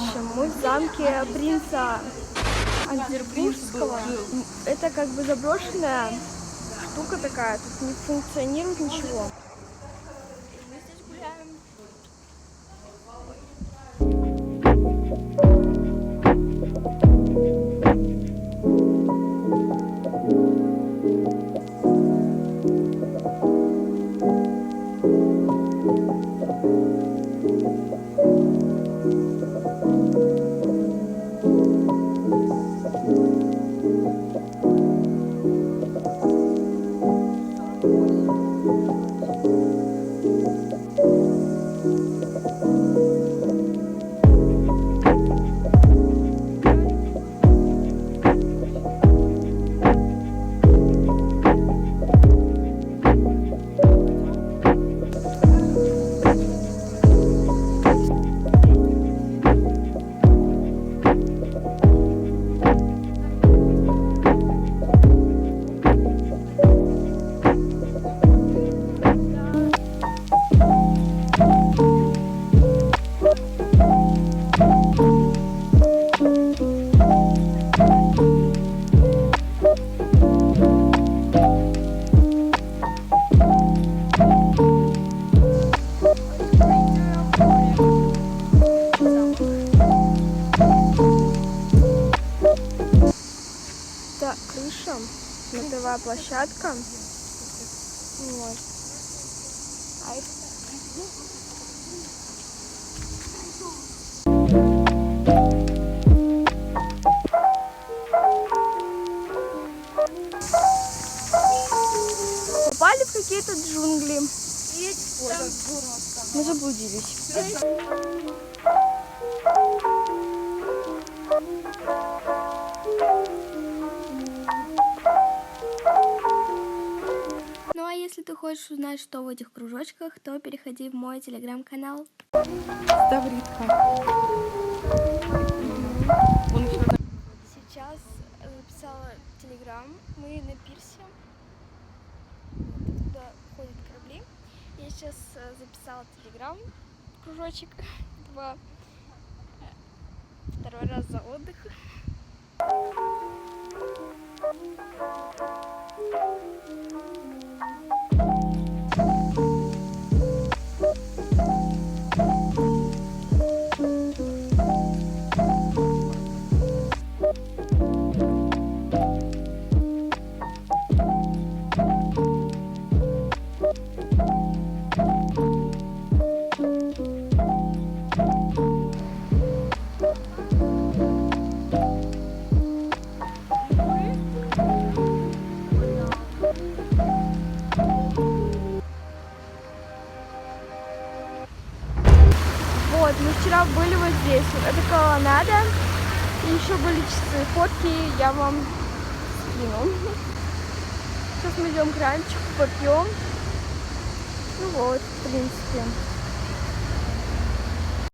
общем, мы в замке принца Андербургского. Это как бы заброшенная штука такая, тут не функционирует ничего. Мы здесь гуляем. Это крыша, смотровая площадка. Вот. Попали в какие-то джунгли. Мы заблудились. Ну а если ты хочешь узнать, что в этих кружочках, то переходи в мой телеграм-канал. Ставритка. Сейчас записала телеграм. Мы на пирсе. Туда ходят корабли. Я сейчас записала телеграм. Кружочек. Второй раз за отдых. Вот, мы вчера были вот здесь. Это колоннада. И еще были часы. Фотки я вам скину. Сейчас мы идем к ранчику, попьем. Ну вот, в принципе.